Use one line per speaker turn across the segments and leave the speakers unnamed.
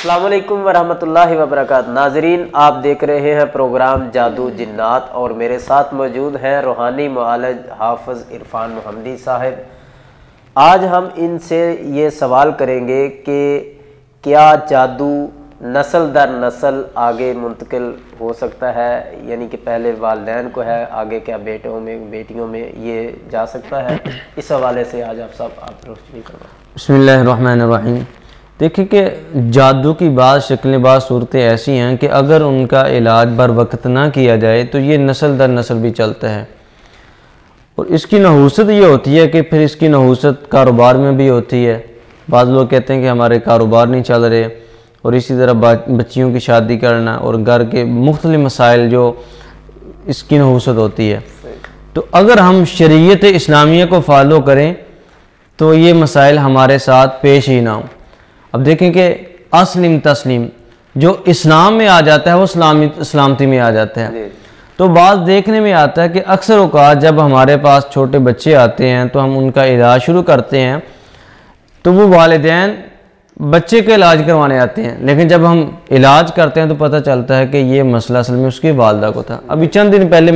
السلام علیکم ورحمۃ اللہ وبرکاتہ۔ ناظرین، آپ دیکھ رہے ہیں پروگرام جادو جنات اور میرے ساتھ موجود ہیں روحانی معالج حافظ عرفان محمدی صاحب۔ آج ہم ان سے یہ سوال کریں گے کہ کیا جادو نسل در نسل آگے منتقل ہو سکتا ہے، یعنی کہ پہلے والدین کو ہے، آگے کیا بیٹوں میں بیٹیوں میں یہ جا سکتا ہے؟ اس حوالے سے آج آپ روشنی کریں۔
بسم اللہ الرحمن الرحیم۔ دیکھیں کہ جادو کی بعض شکلیں، بعض صورتیں ایسی ہیں کہ اگر ان کا علاج بر وقت نہ کیا جائے تو یہ نسل در نسل بھی چلتا ہے، اور اس کی نحوست یہ ہوتی ہے کہ پھر اس کی نحوست کاروبار میں بھی ہوتی ہے۔ بعض لوگ کہتے ہیں کہ ہمارے کاروبار نہیں چل رہے، اور اسی طرح بچیوں کی شادی کرنا اور گھر کے مختلف مسائل جو اس کی نحوست ہوتی ہے۔ تو اگر ہم شریعت اسلامیہ کو فالو کریں تو یہ مسائل ہمارے ساتھ پیش ہی نہ ہوں۔ اب دیکھیں کہ اسلم تسلیم جو اسلام میں آ جاتا ہے وہ سلامتی میں آ جاتا ہے۔ تو بعض دیکھنے میں آتا ہے کہ اکثر اوقات جب ہمارے پاس چھوٹے بچے آتے ہیں تو ہم ان کا علاج شروع کرتے ہیں تو وہ والدین بچے کا علاج کروانے آتے ہیں، لیکن جب ہم علاج کرتے ہیں تو پتہ چلتا ہے کہ یہ مسئلہ اصل میں اس کی والدہ کو تھا۔ ابھی چند دن پہلے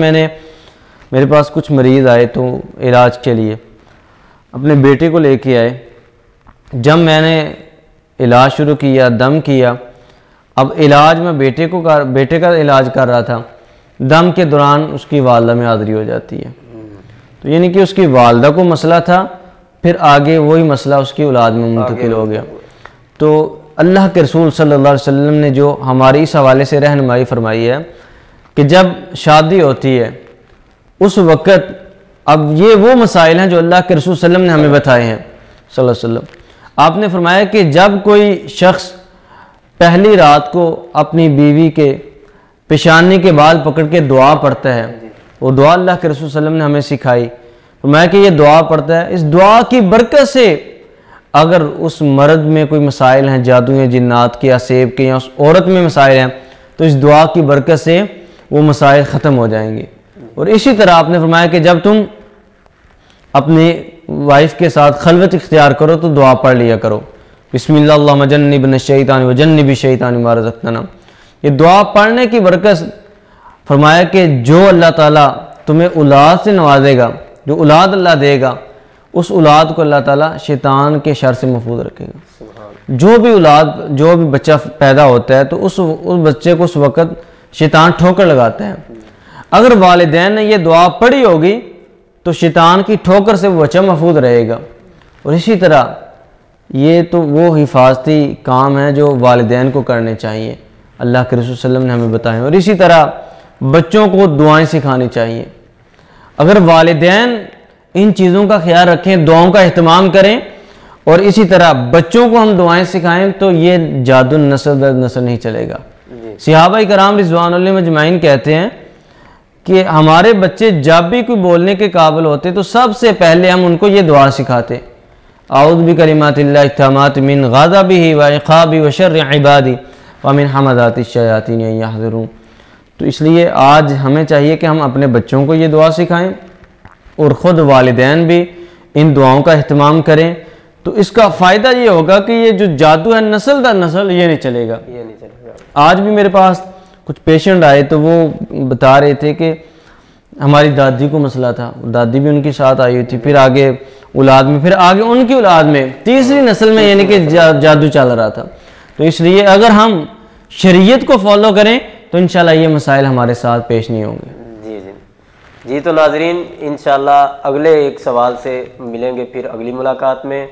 میرے پاس کچھ مریض آئے تو علاج کے لیے اپنے بیٹے کو لے کے آئے۔ جب میں نے علاج شروع کیا، دم کیا، اب علاج میں بیٹے کا علاج کر رہا تھا، دم کے دوران اس کی والدہ میں حاضری ہو جاتی ہے۔ تو یعنی کہ اس کی والدہ کو مسئلہ تھا، پھر آگے وہی مسئلہ اس کی اولاد میں منتقل ہو گیا۔ تو اللہ کے رسول صلی اللہ علیہ وسلم نے جو ہماری اس حوالے سے رہنمائی فرمائی ہے کہ جب شادی ہوتی ہے اس وقت، اب یہ وہ مسائل ہیں جو اللہ کے رسول صلی اللہ علیہ وسلم نے ہمیں بتائے ہیں صلی اللہ علیہ وسلم۔ آپ نے فرمایا کہ جب کوئی شخص پہلی رات کو اپنی بیوی کے پیشانی کے بال پکڑ کے دعا پڑھتا ہے، وہ دعا اللہ کے رسول صلی اللہ علیہ وسلم نے ہمیں سکھائی، فرمایا کہ یہ دعا پڑھتا ہے، اس دعا کی برکت سے اگر اس مرد میں کوئی مسائل ہیں جادو یا جنات کے یا سیب کے یا اس عورت میں مسائل ہیں تو اس دعا کی برکت سے وہ مسائل ختم ہو جائیں گے۔ اور اسی طرح آپ نے فرمایا کہ جب تم اپنی وائف کے ساتھ خلوت اختیار کرو تو دعا پڑھ لیا کرو، بسم اللہ اللہم جنبنا الشیطان وجنب الشیطان ما رزقتنا۔ یہ دعا پڑھنے کی برکت فرمایا کہ جو اللہ تعالیٰ تمہیں اولاد سے نوازے گا، جو اولاد اللہ دے گا، اس اولاد کو اللہ تعالیٰ شیطان کے شر سے محفوظ رکھے گا۔ جو بھی بچہ پیدا ہوتا ہے تو اس بچے کو اس وقت شیطان ٹھوکر لگاتا ہے۔ اگر والدین نے یہ دعا پڑھی ہوگی تو شیطان کی ٹھوکر سے وہ بچہ محفوظ رہے گا۔ اور اسی طرح یہ تو وہ حفاظتی کام ہے جو والدین کو کرنے چاہیے، اللہ کے رسول صلی اللہ علیہ وسلم نے ہمیں بتائے۔ اور اسی طرح بچوں کو دعائیں سکھانی چاہیے۔ اگر والدین ان چیزوں کا خیال رکھیں، دعاؤں کا اہتمام کریں اور اسی طرح بچوں کو ہم دعائیں سکھائیں تو یہ جادو نسل در نسل نہیں چلے گا۔ صحابہ کرام رضوان اللہ مجمعین کہتے ہیں کہ ہمارے بچے جب بھی کوئی بولنے کے قابل ہوتے تو سب سے پہلے ہم ان کو یہ دعا سکھاتے، اعوذ بکلمات اللہ التامات من غضبہ وعقابہ وشر عبادہ ومن حمزات الشیاطین ان یحضرون۔ تو اس لیے آج ہمیں چاہیے کہ ہم اپنے بچوں کو یہ دعا سکھائیں اور خود والدین بھی ان دعاؤں کا اہتمام کریں، تو اس کا فائدہ یہ ہوگا کہ یہ جو جادو ہے نسل در نسل یہ نہیں چلے گا۔ آج بھی میرے پاس کچھ پیشنٹ آئے تو وہ بتا رہے تھے کہ ہماری دادی کو مسئلہ تھا، دادی بھی ان کے ساتھ آئی ہوئی تھی، پھر آگے اولاد میں، پھر آگے ان کی اولاد میں، تیسری نسل میں یعنی کہ جادو چل رہا تھا۔ تو اس لیے اگر ہم شریعت کو فالو کریں تو انشاءاللہ یہ مسائل ہمارے ساتھ پیش نہیں ہوں گے۔
جی تو ناظرین، انشاءاللہ اگلے ایک سوال سے ملیں گے پھر اگلی ملاقات میں۔